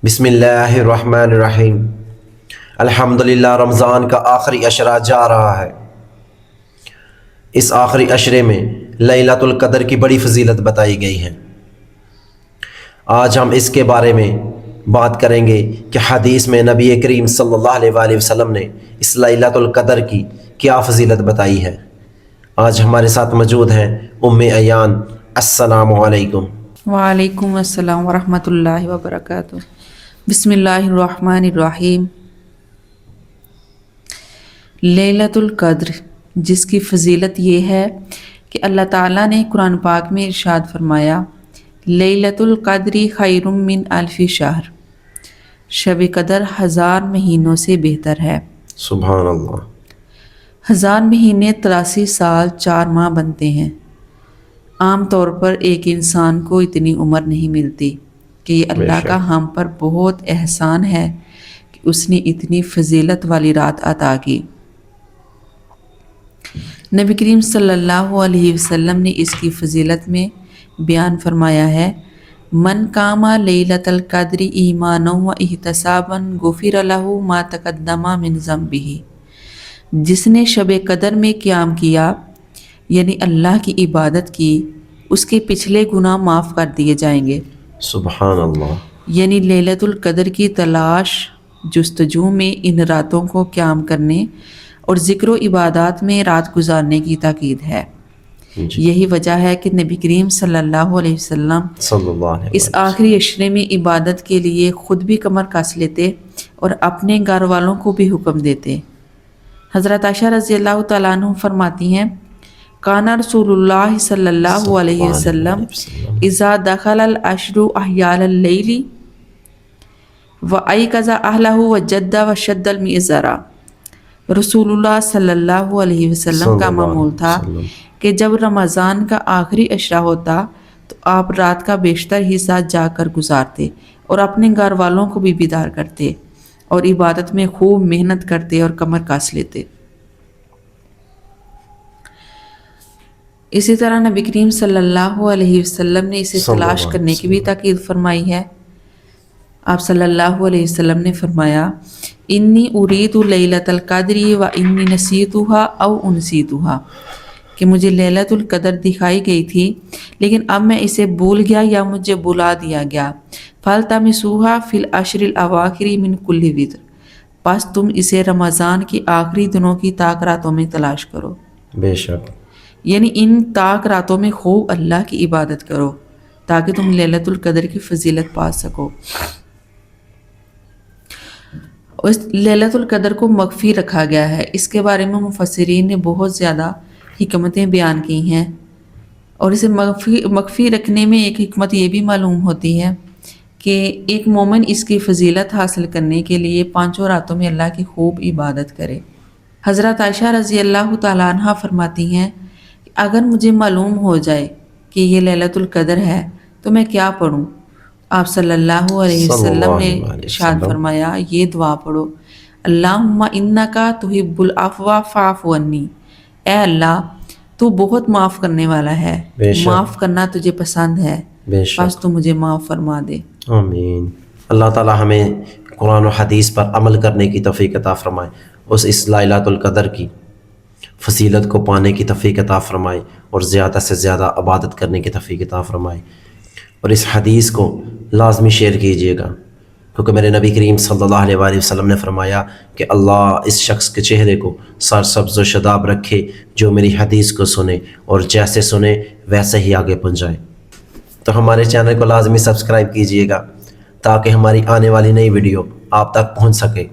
بسم اللہ الرحمن الرحیم۔ الحمدللہ رمضان کا آخری عشرہ جا رہا ہے۔ اس آخری عشرے میں لیلۃ القدر کی بڑی فضیلت بتائی گئی ہے۔ آج ہم اس کے بارے میں بات کریں گے کہ حدیث میں نبی کریم صلی اللہ علیہ وآلہ وسلم نے اس لیلۃ القدر کی کیا فضیلت بتائی ہے۔ آج ہمارے ساتھ موجود ہیں ام ایان۔ السلام علیکم۔ وعلیکم السلام ورحمۃ اللہ وبرکاتہ۔ بسم اللہ الرحمن الرحیم۔ لیلۃ القدر، جس کی فضیلت یہ ہے کہ اللہ تعالیٰ نے قرآن پاک میں ارشاد فرمایا، لیلۃ القدر خیر من الف شہر، شب قدر 1000 مہینوں سے بہتر ہے۔ سبحان اللہ۔ 1000 مہینے 83 سال 4 ماہ بنتے ہیں۔ عام طور پر ایک انسان کو اتنی عمر نہیں ملتی کہ یہ اللہ کا ہم پر بہت احسان ہے کہ اس نے اتنی فضیلت والی رات عطا کی۔ نبی کریم صلی اللہ علیہ وسلم نے اس کی فضیلت میں بیان فرمایا ہے، من قام لیلۃ القدر ایمانا و احتسابا غفر لہ ما تقدم من ذنبہ، جس نے شب قدر میں قیام کیا یعنی اللہ کی عبادت کی، اس کے پچھلے گناہ معاف کر دیے جائیں گے۔ سبحان اللہ۔ یعنی لیلۃ القدر کی تلاش جستجو میں ان راتوں کو قیام کرنے اور ذکر و عبادات میں رات گزارنے کی تاکید ہے۔ یہی وجہ ہے کہ نبی کریم صلی اللہ علیہ وسلم اس آخری عشرے میں عبادت کے لیے خود بھی کمر کس لیتے اور اپنے گھر والوں کو بھی حکم دیتے۔ حضرت عائشہ رضی اللہ تعالیٰ عنہ فرماتی ہیں، کان رسول اللہ صلی اللہ علیہ وسلم اذا دخل العشر احیال اللیل وایقظ اہلہ وجد وشد المئزر۔ رسول اللہ صلی اللہ علیہ وسلم کا معمول تھا کہ جب رمضان کا آخری عشرہ ہوتا تو آپ رات کا بیشتر حصہ جا کر گزارتے اور اپنے گھر والوں کو بھی بیدار کرتے اور عبادت میں خوب محنت کرتے اور کمر کس لیتے۔ اسی طرح نبی کریم صلی اللہ علیہ وسلم نے اسے تلاش کرنے کی بھی تاکید فرمائی ہے۔ آپ صلی اللہ علیہ وسلم نے فرمایا، انی ارید لیلۃ القدر و انی نسیتها او انسیتها، کہ مجھے لیلۃ القدر دکھائی گئی تھی لیکن اب میں اسے بھول گیا یا مجھے بلا دیا گیا۔ فالتمسوها فی العشر الاواخر من کل وتر، بس تم اسے رمضان کی آخری دنوں کی طاق راتوں میں تلاش کرو۔ بے شک۔ یعنی ان طاق راتوں میں خوب اللہ کی عبادت کرو تاکہ تم لیلۃ القدر کی فضیلت پا سکو۔ اس لیلۃ القدر کو مخفی رکھا گیا ہے، اس کے بارے میں مفسرین نے بہت زیادہ حکمتیں بیان کی ہیں، اور اسے مخفی رکھنے میں ایک حکمت یہ بھی معلوم ہوتی ہے کہ ایک مومن اس کی فضیلت حاصل کرنے کے لیے 5 راتوں میں اللہ کی خوب عبادت کرے۔ حضرت عائشہ رضی اللہ تعالیٰ عنہ فرماتی ہیں، اگر مجھے معلوم ہو جائے کہ یہ لیلۃ القدر ہے تو میں کیا پڑھوں؟ آپ صلی اللہ علیہ وسلم نے ارشاد فرمایا، یہ دعا پڑھو، اللہم انکا تحب العفو فاعف عنی، اے اللہ تو بہت معاف کرنے والا ہے، معاف کرنا تجھے پسند ہے، بس تو مجھے معاف فرما دے۔ آمین۔ اللہ تعالی ہمیں قرآن و حدیث پر عمل کرنے کی توفیق عطا فرمائے، اس لیلۃ القدر کی فضیلت کو پانے کی توفیق عطا فرمائے اور زیادہ سے زیادہ عبادت کرنے کی توفیق عطا فرمائے۔ اور اس حدیث کو لازمی شیئر کیجیے گا، کیونکہ میرے نبی کریم صلی اللہ علیہ وآلہ وسلم نے فرمایا کہ اللہ اس شخص کے چہرے کو سرسبز و شاداب رکھے جو میری حدیث کو سنے اور جیسے سنے ویسے ہی آگے پہنچائے۔ تو ہمارے چینل کو لازمی سبسکرائب کیجیے گا تاکہ ہماری آنے والی نئی ویڈیو آپ تک پہنچ سکے۔